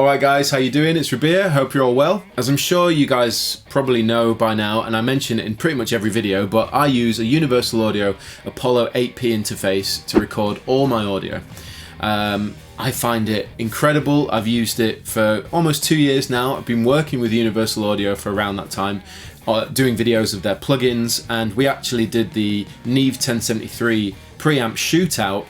Alright guys, how you doing? It's Rabea, hope you're all well. As I'm sure you guys probably know by now, and I mention it in pretty much every video, but I use a Universal Audio Apollo 8P interface to record all my audio. I find it incredible. I've used it for almost 2 years now. I've been working with Universal Audio for around that time, doing videos of their plugins, and we actually did the Neve 1073 preamp shootout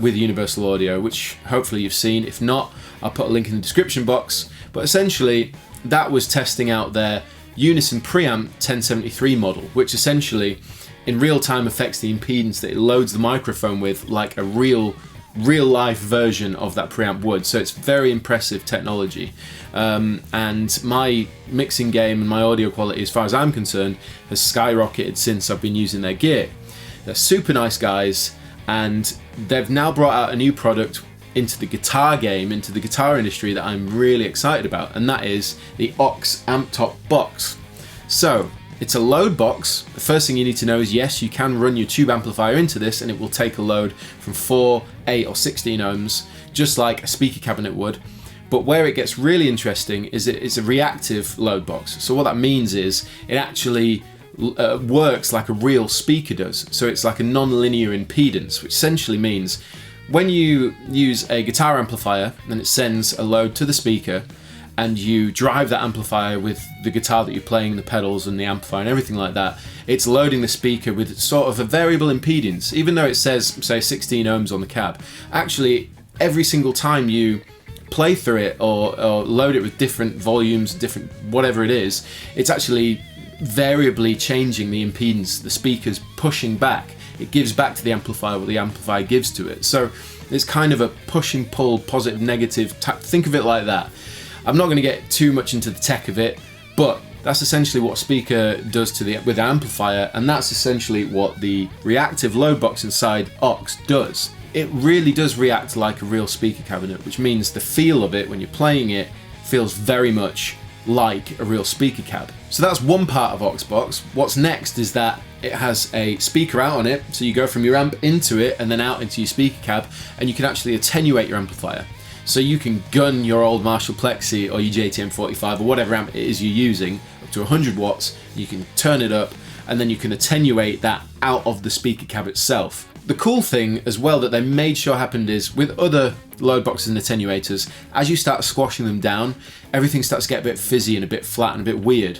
with Universal Audio, which hopefully you've seen. If not, I'll put a link in the description box. But essentially, that was testing out their Unison preamp 1073 model, which essentially in real time affects the impedance that it loads the microphone with, like a real life version of that preamp would. So it's very impressive technology, and my mixing game and my audio quality, as far as I'm concerned, has skyrocketed since I've been using their gear. They're super nice guys, and they've now brought out a new product into the guitar game, into the guitar industry, that I'm really excited about, and that is the aux amp top box. So it's a load box. The first thing you need to know is, yes, you can run your tube amplifier into this and it will take a load from 4, 8 or 16 ohms, just like a speaker cabinet would. But where it gets really interesting is it's a reactive load box. So what that means is it actually works like a real speaker does. So it's like a non-linear impedance, which essentially means when you use a guitar amplifier and it sends a load to the speaker, and you drive that amplifier with the guitar that you're playing, the pedals and the amplifier and everything like that, it's loading the speaker with sort of a variable impedance. Even though it says, say, 16 ohms on the cab, actually every single time you play through it or load it with different volumes, different whatever it is, it's actually variably changing the impedance. The speaker's pushing back. It gives back to the amplifier what the amplifier gives to it. So it's kind of a push and pull, positive, negative, think of it like that. I'm not going to get too much into the tech of it, but that's essentially what a speaker does with the amplifier, and that's essentially what the reactive load box inside aux does. It really does react like a real speaker cabinet, which means the feel of it when you're playing it feels very much like a real speaker cab. So that's one part of AUXbox. What's next is that it has a speaker out on it, so you go from your amp into it and then out into your speaker cab, and you can actually attenuate your amplifier. So you can gun your old Marshall Plexi or your JTM45 or whatever amp it is you're using up to 100 watts, you can turn it up, and then you can attenuate that out of the speaker cab itself. The cool thing as well that they made sure happened is, with other load boxes and attenuators, as you start squashing them down, everything starts to get a bit fizzy and a bit flat and a bit weird.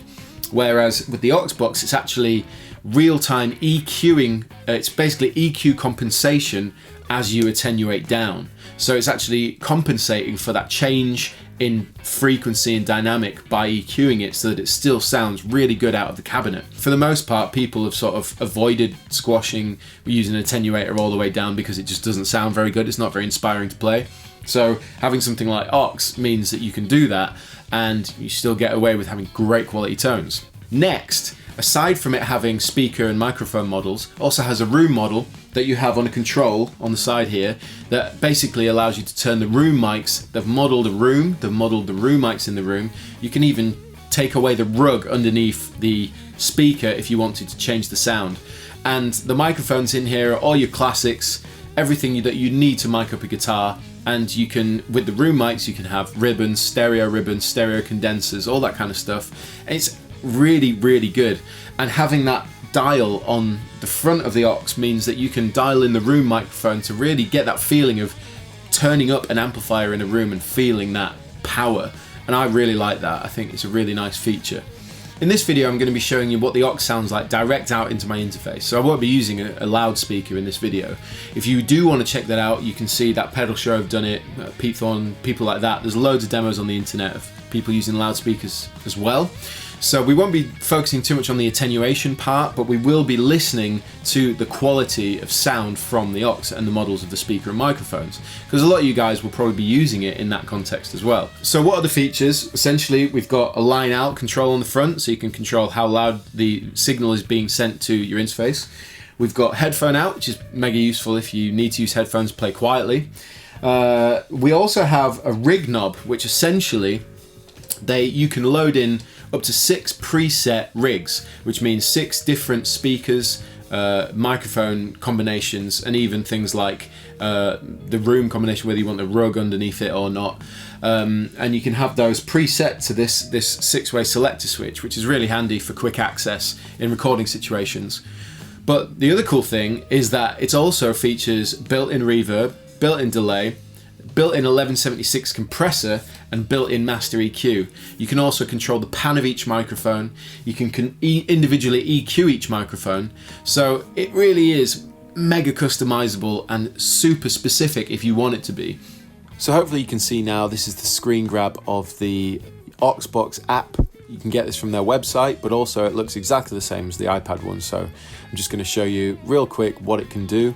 Whereas with the AUXbox, it's actually real-time EQing, it's basically EQ compensation as you attenuate down. So it's actually compensating for that change in frequency and dynamic by EQing it so that it still sounds really good out of the cabinet. For the most part, people have sort of avoided squashing using an attenuator all the way down because it just doesn't sound very good. It's not very inspiring to play. So having something like aux means that you can do that and you still get away with having great quality tones. Next, aside from it having speaker and microphone models, it also has a room model that you have on a control on the side here that basically allows you to turn the room mics. They've modeled the room mics in the room. You can even take away the rug underneath the speaker if you wanted to change the sound. And the microphones in here are all your classics, everything that you need to mic up a guitar. And you can, with the room mics, you can have ribbons, stereo condensers, all that kind of stuff. And it's really, really good. And having that dial on the front of the aux means that you can dial in the room microphone to really get that feeling of turning up an amplifier in a room and feeling that power. And I really like that. I think it's a really nice feature. In this video, I'm going to be showing you what the aux sounds like direct out into my interface. So I won't be using a loudspeaker in this video. If you do want to check that out, you can see that Pedal Show have done it, Pete Thorne, people like that. There's loads of demos on the internet of people using loudspeakers as well. So we won't be focusing too much on the attenuation part, but we will be listening to the quality of sound from the aux and the models of the speaker and microphones, because a lot of you guys will probably be using it in that context as well. So what are the features? Essentially, we've got a line out control on the front, so you can control how loud the signal is being sent to your interface. We've got headphone out, which is mega useful if you need to use headphones to play quietly. We also have a rig knob, which essentially you can load in up to 6 preset rigs, which means 6 different speakers microphone combinations, and even things like the room combination, whether you want the rug underneath it or not. And you can have those preset to this 6-way selector switch, which is really handy for quick access in recording situations. But the other cool thing is that it also features built-in reverb, built-in delay, built-in 1176 compressor, and built-in master EQ. You can also control the pan of each microphone. You can individually EQ each microphone. So it really is mega customizable and super specific if you want it to be. So hopefully you can see now, this is the screen grab of the Auxbox app. You can get this from their website, but also it looks exactly the same as the iPad one. So I'm just going to show you real quick what it can do.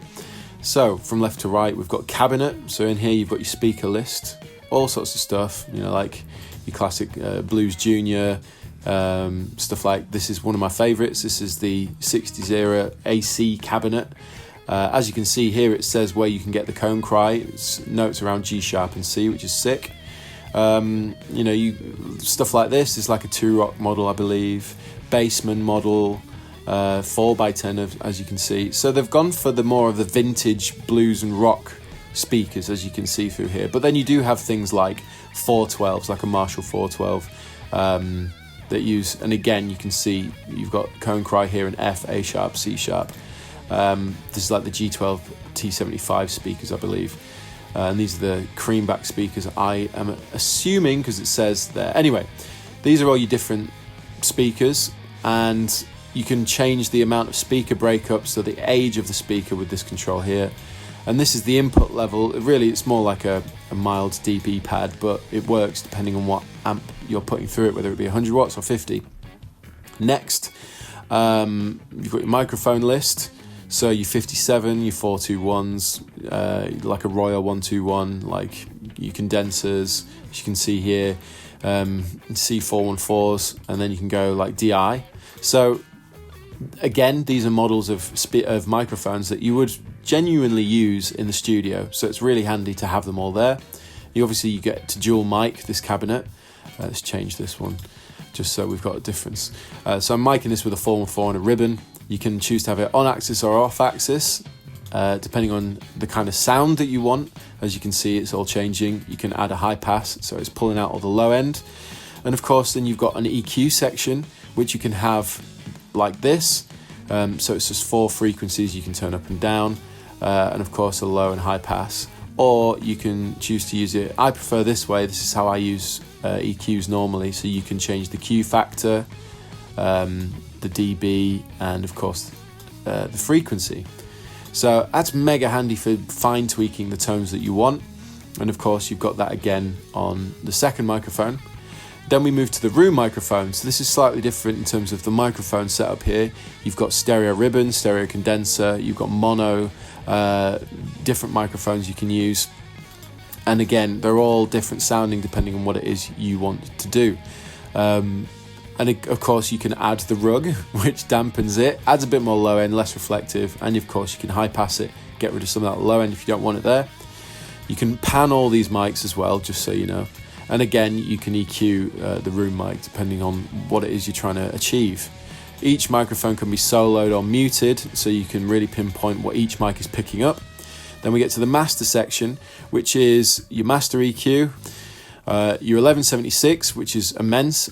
So from left to right, we've got cabinet. So in here, you've got your speaker list, all sorts of stuff, you know, like your classic Blues Junior, stuff like this is one of my favorites. This is the 60s era AC cabinet. As you can see here, it says where you can get the cone cry. It's notes around G sharp and C, which is sick. You know, stuff like this is like a 2-rock model, I believe, Bassman model, 4x10 as you can see. So they've gone for the more of the vintage blues and rock speakers, as you can see through here. But then you do have things like 412s, like a Marshall 412, that use, and again you can see you've got cone cry here in F, A sharp, C sharp. This is like the G12 T75 speakers, I believe. And these are the creamback speakers, I am assuming, because it says there. Anyway, these are all your different speakers, and you can change the amount of speaker breakups, so the age of the speaker with this control here. And this is the input level. Really, it's more like a mild dB pad, but it works depending on what amp you're putting through it, whether it be 100 watts or 50. Next, you've got your microphone list. So your 57, your 421s, like a Royal 121, like your condensers, as you can see here, C414s, and then you can go like DI. So again, these are models of microphones that you would genuinely use in the studio. So it's really handy to have them all there. You get to dual mic this cabinet. Let's change this one, just so we've got a difference. So I'm micing this with a 414 and a ribbon. You can choose to have it on axis or off axis, depending on the kind of sound that you want. As you can see, it's all changing. You can add a high pass, so it's pulling out all the low end. And of course, then you've got an EQ section, which you can have like this. So it's just 4 frequencies you can turn up and down. And of course, a low and high pass. Or you can choose to use it. I prefer this way. This is how I use EQs normally. So you can change the Q factor, the dB, and of course the frequency. So that's mega handy for fine tweaking the tones that you want. And of course you've got that again on the second microphone. Then we move to the room microphone. So this is slightly different in terms of the microphone setup here. You've got stereo ribbon, stereo condenser, you've got mono, different microphones you can use. And again, they're all different sounding depending on what it is you want to do. And of course you can add the rug, which dampens it, adds a bit more low end, less reflective, and of course you can high pass it, get rid of some of that low end if you don't want it there. You can pan all these mics as well, just so you know. And again, you can EQ the room mic depending on what it is you're trying to achieve. Each microphone can be soloed or muted, so you can really pinpoint what each mic is picking up. Then we get to the master section, which is your master EQ, your 1176, which is immense.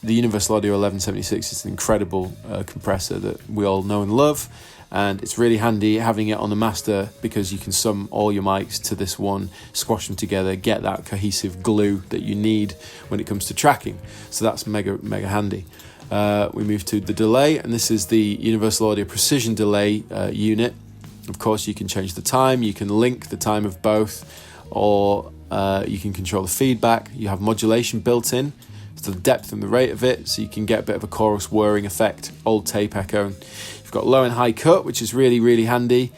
The Universal Audio 1176 is an incredible compressor that we all know and love, and it's really handy having it on the master because you can sum all your mics to this one, squash them together, get that cohesive glue that you need when it comes to tracking. So that's mega handy. We move to the delay, and this is the Universal Audio Precision Delay unit. Of course, you can change the time, you can link the time of both, or you can control the feedback. You have modulation built in, so the depth and the rate of it, so you can get a bit of a chorus whirring effect, old tape echo. You've got low and high cut, which is really handy.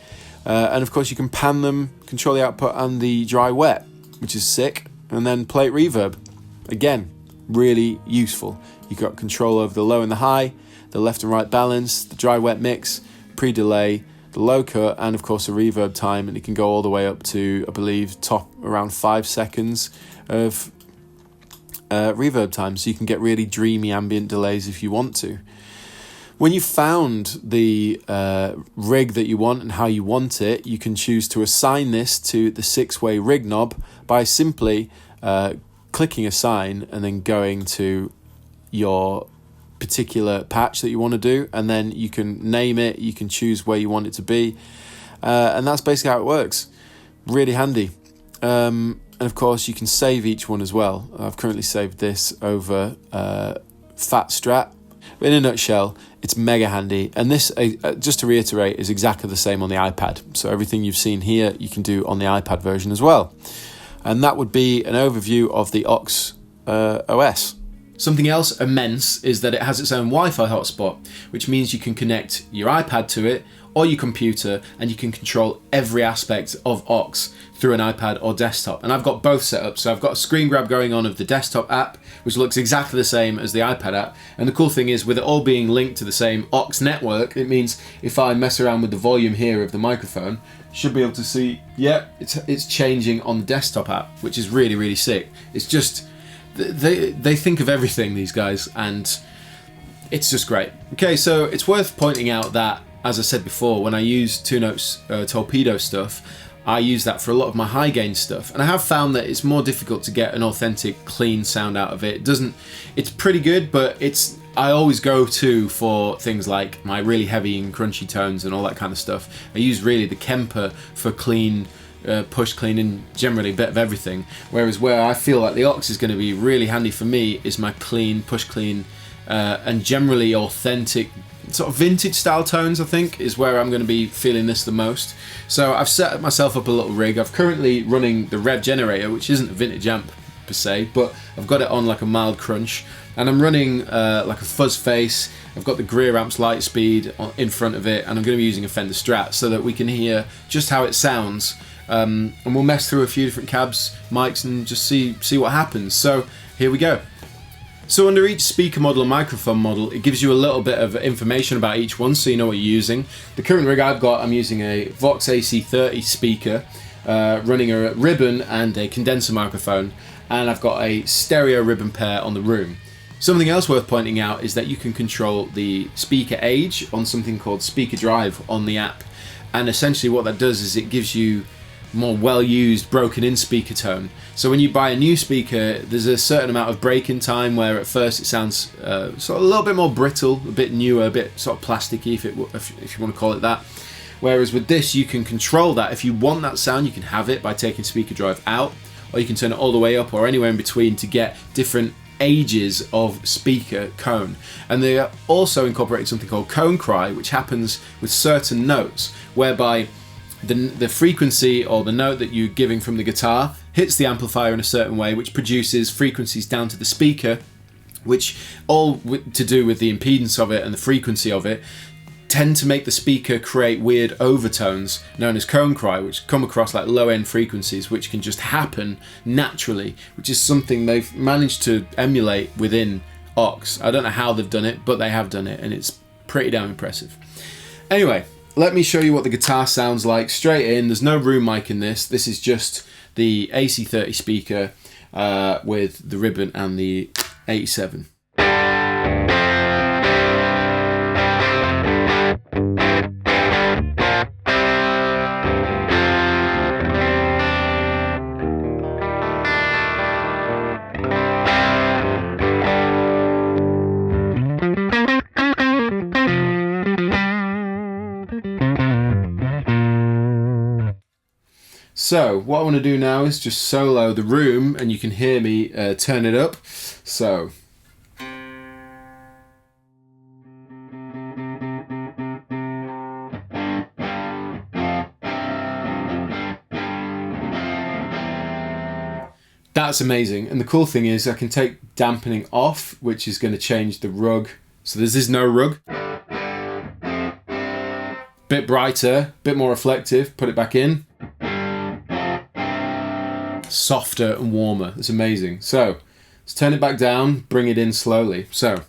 And of course you can pan them, control the output and the dry wet, which is sick. And then plate reverb, again, really useful. You've got control over the low and the high, the left and right balance, the dry wet mix, pre-delay, the low cut, and of course the reverb time, and it can go all the way up to, I believe, top around 5 seconds of reverb time, so you can get really dreamy ambient delays if you want to. When you've found the rig that you want and how you want it, you can choose to assign this to the 6-way rig knob by simply clicking assign and then going to your particular patch that you want to do, and then you can name it, you can choose where you want it to be, and that's basically how it works. Really handy. And of course you can save each one as well. I've currently saved this over Fat Strat. In a nutshell, it's mega handy, and this, just to reiterate, is exactly the same on the iPad. So everything you've seen here you can do on the iPad version as well. And that would be an overview of the Aux OS. Something else immense is that it has its own Wi-Fi hotspot, which means you can connect your iPad to it or your computer, and you can control every aspect of Aux through an iPad or desktop. And I've got both set up, so I've got a screen grab going on of the desktop app, which looks exactly the same as the iPad app. And the cool thing is, with it all being linked to the same Aux network, it means if I mess around with the volume here of the microphone, you should be able to see, yeah, it's changing on the desktop app, which is really, really sick. It's just, they think of everything, these guys, and it's just great. Okay, so it's worth pointing out that, as I said before, when I use 2-Note's torpedo stuff, I use that for a lot of my high gain stuff, and I have found that it's more difficult to get an authentic, clean sound out of it. It's pretty good, but I always go for things like my really heavy and crunchy tones and all that kind of stuff. I use really the Kemper for clean, push clean, and generally a bit of everything. Whereas where I feel like the Aux is going to be really handy for me is my clean, push clean, and generally authentic, sort of vintage style tones, I think, is where I'm going to be feeling this the most. So I've set myself up a little rig. I've currently running the Rev generator, which isn't a vintage amp per se, but I've got it on like a mild crunch, and I'm running like a fuzz face. I've got the Greer amps light speed in front of it, and I'm going to be using a Fender Strat so that we can hear just how it sounds, and we'll mess through a few different cabs, mics, and just see what happens. So here we go. So under each speaker model and microphone model, it gives you a little bit of information about each one, so you know what you're using. The current rig I've got, I'm using a Vox AC30 speaker, running a ribbon and a condenser microphone, and I've got a stereo ribbon pair on the room. Something else worth pointing out is that you can control the speaker age on something called Speaker Drive on the app, and essentially what that does is it gives you more well-used broken-in speaker tone. So when you buy a new speaker, there's a certain amount of break-in time where at first it sounds sort of a little bit more brittle, a bit newer, a bit sort of plasticky, if you want to call it that. Whereas with this, you can control that. If you want that sound, you can have it by taking Speaker Drive out, or you can turn it all the way up or anywhere in between to get different ages of speaker cone. And they also incorporated something called cone cry, which happens with certain notes, whereby the frequency or the note that you're giving from the guitar hits the amplifier in a certain way, which produces frequencies down to the speaker, which all to do with the impedance of it and the frequency of it tend to make the speaker create weird overtones known as cone cry, which come across like low-end frequencies, which can just happen naturally, which is something they've managed to emulate within Aux. I don't know how they've done it, but they have done it, and it's pretty damn impressive. Anyway, let me show you what the guitar sounds like straight in. There's no room mic in this. This is just the AC30 speaker with the ribbon and the 87. So what I want to do now is just solo the room, and you can hear me turn it up. So. That's amazing. And the cool thing is I can take dampening off, which is going to change the rug. So there's no rug. Bit brighter, bit more reflective, put it back in. Softer and warmer. It's amazing. So let's turn it back down, bring it in slowly. So.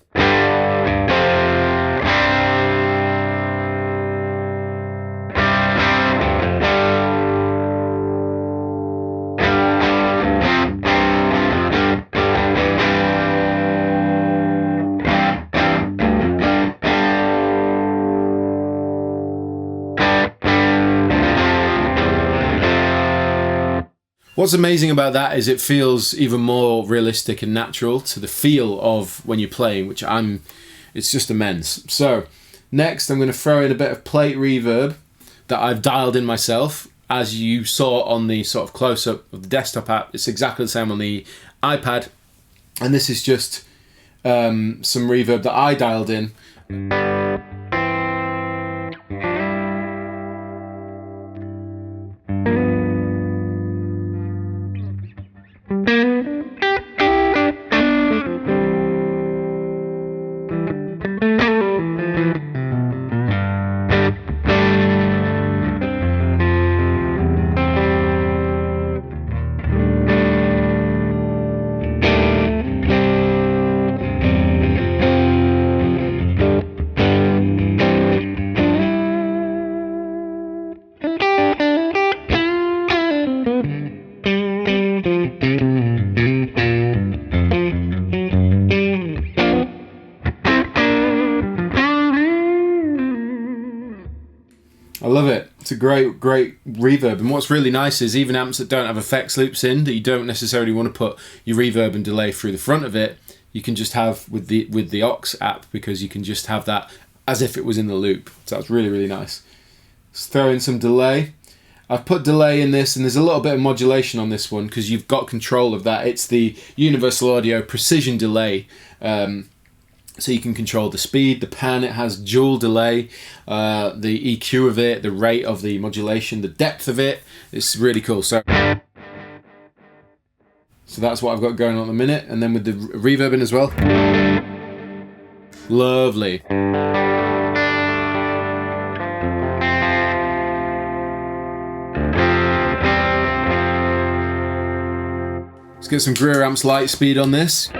What's amazing about that is it feels even more realistic and natural to the feel of when you're playing, which it's just immense. So next I'm going to throw in a bit of plate reverb that I've dialed in myself. As you saw on the sort of close-up of the desktop app, it's exactly the same on the iPad. And this is just some reverb that I dialed in. I love it. It's a great reverb. And what's really nice is even amps that don't have effects loops in, that you don't necessarily want to put your reverb and delay through the front of it, you can just have with the aux app, because you can just have that as if it was in the loop. So that's really nice. Let's throw in some delay. I've put delay in this, and there's a little bit of modulation on this one because you've got control of that. It's the Universal Audio Precision Delay. So you can control the speed, the pan, it has dual delay, the EQ of it, the rate of the modulation, the depth of it. It's really cool. So that's what I've got going on at the minute. And then with the reverb in as well. Lovely. Let's get some Victory Amps light speed on this.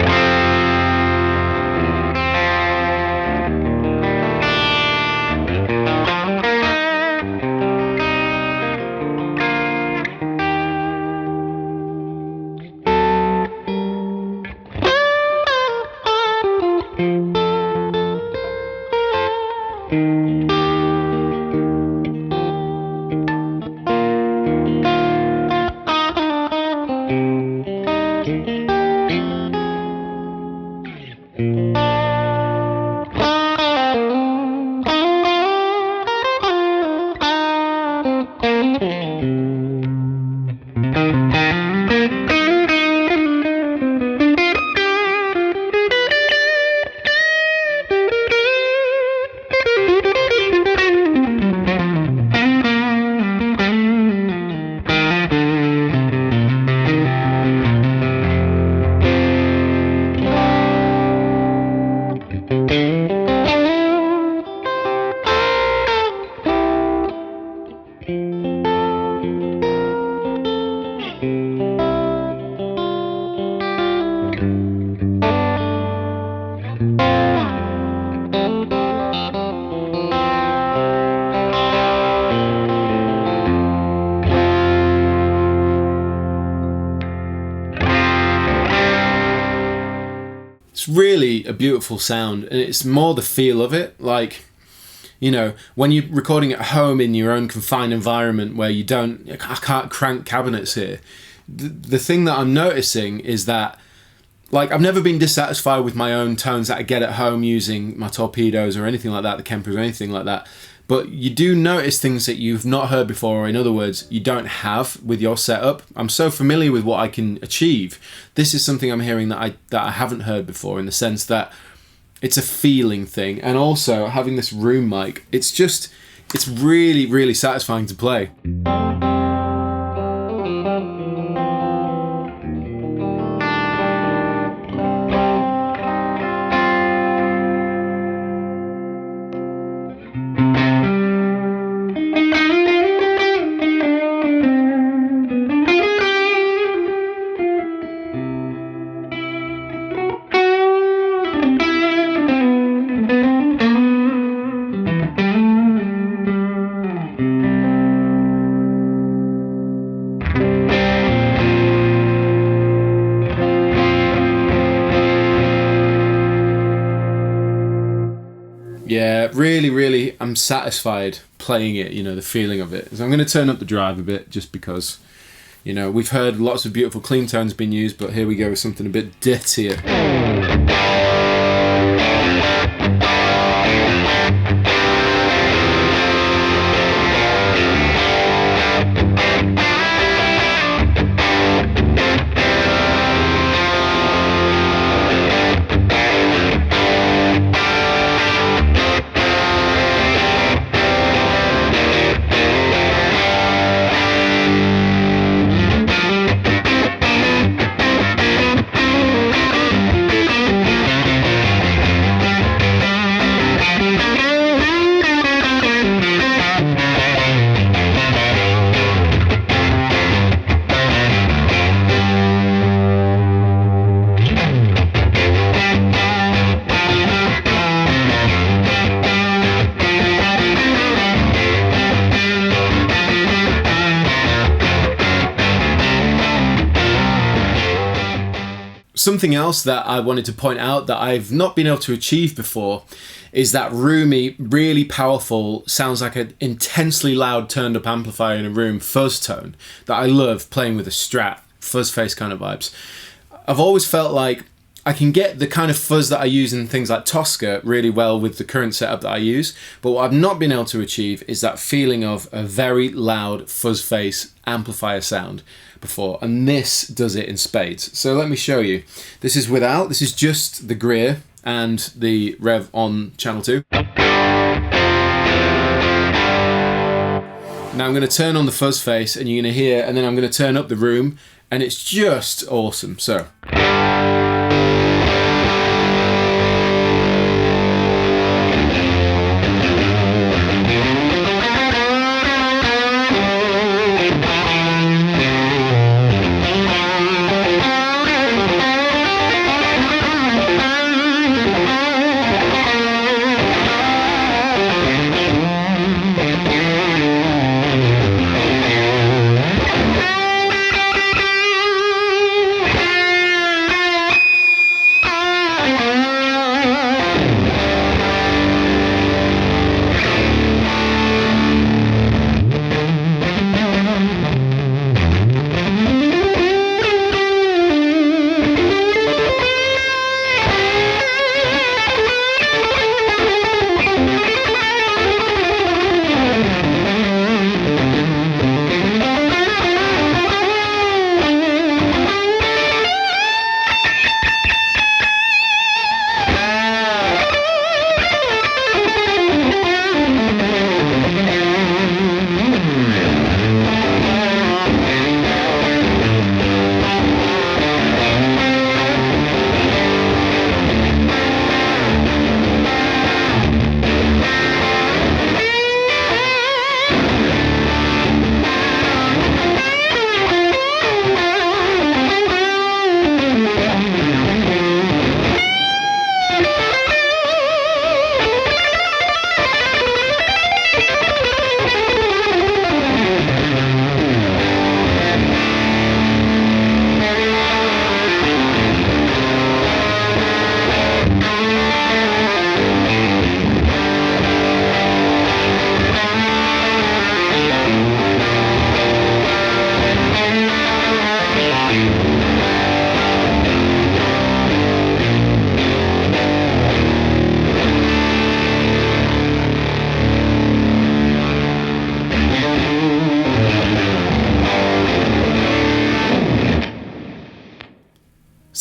It's really a beautiful sound, and it's more the feel of it. Like, you know, when you're recording at home in your own confined environment where I can't crank cabinets here. The thing that I'm noticing is that, like, I've never been dissatisfied with my own tones that I get at home using my torpedoes or anything like that, the Kempers or anything like that. But you do notice things that you've not heard before, or in other words, you don't have with your setup. I'm so familiar with what I can achieve. This is something I'm hearing that I haven't heard before, in the sense that it's a feeling thing. And also having this room mic, it's really satisfying to play. Yeah, really, I'm satisfied playing it, you know, the feeling of it. So I'm going to turn up the drive a bit, just because, You know, we've heard lots of beautiful clean tones being used, but here we go with something a bit dirtier. Something else that I wanted to point out that I've not been able to achieve before is that roomy, really powerful, sounds like an intensely loud turned up amplifier in a room fuzz tone that I love playing with a Strat, fuzz face kind of vibes. I've always felt like I can get the kind of fuzz that I use in things like Toska really well with the current setup that I use, but what I've not been able to achieve is that feeling of a very loud fuzz face amplifier sound before, and this does it in spades. So let me show you. This is without, this is just the Greer and the Rev on channel 2. Now I'm going to turn on the fuzz face and you're going to hear, and then I'm going to turn up the room, and it's just awesome. So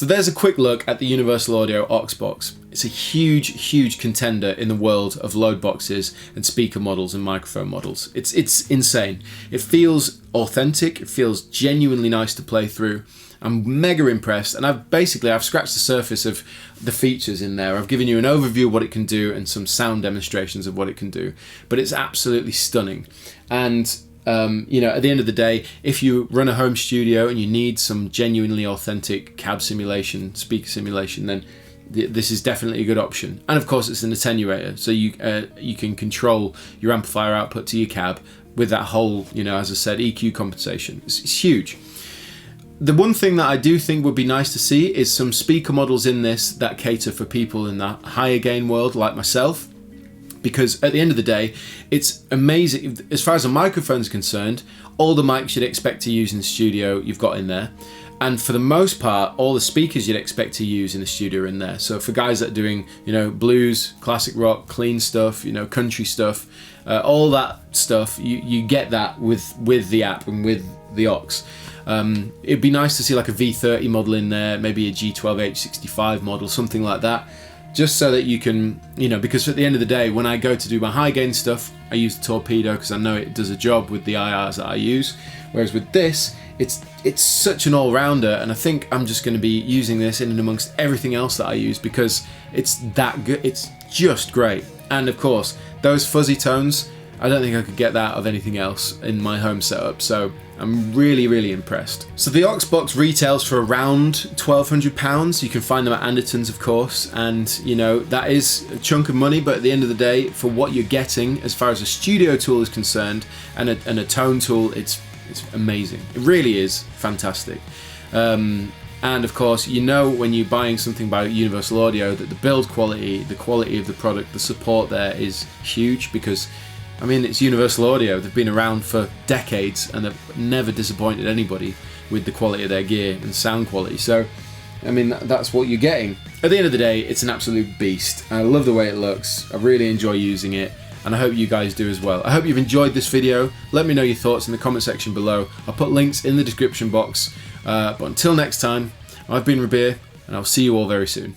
So there's a quick look at the Universal Audio aux box. It's a huge, huge contender in the world of load boxes and speaker models and microphone models. It's insane. It feels authentic, it feels genuinely nice to play through. I'm mega impressed, and I've scratched the surface of the features in there. I've given you an overview of what it can do and some sound demonstrations of what it can do, but it's absolutely stunning. And you know, at the end of the day, if you run a home studio and you need some genuinely authentic cab simulation, speaker simulation, then this is definitely a good option. And of course, it's an attenuator, so you can control your amplifier output to your cab with that whole, you know, as I said, EQ compensation. It's huge. The one thing that I do think would be nice to see is some speaker models in this that cater for people in that higher gain world like myself. because at the end of the day, it's amazing. As far as a microphone is concerned, all the mics you'd expect to use in the studio, you've got in there. And for the most part, all the speakers you'd expect to use in the studio are in there. So for guys that are doing, you know, blues, classic rock, clean stuff, you know, country stuff, all that stuff, you get that with the app and with the aux. It'd be nice to see like a V30 model in there, maybe a G12H65 model, something like that, just so that you can, you know, because at the end of the day, when I go to do my high gain stuff, I use the Torpedo because I know it does a job with the IRs that I use. Whereas with this, it's such an all-rounder, and I think I'm just going to be using this in and amongst everything else that I use because it's that good. It's just great. And of course, those fuzzy tones, I don't think I could get that of anything else in my home setup, so I'm really, really impressed. So the aux box retails for around £1,200. You can find them at Anderton's, of course, and you know, that is a chunk of money, but at the end of the day, for what you're getting as far as a studio tool is concerned and a tone tool, it's amazing. It really is fantastic. And of course, you know, when you're buying something by Universal Audio, that the build quality, the quality of the product, the support there is huge, because I mean, it's Universal Audio. They've been around for decades and they've never disappointed anybody with the quality of their gear and sound quality. So, I mean, that's what you're getting. At the end of the day, it's an absolute beast. I love the way it looks. I really enjoy using it, and I hope you guys do as well. I hope you've enjoyed this video. Let me know your thoughts in the comment section below. I'll put links in the description box. But until next time, I've been Rabea, and I'll see you all very soon.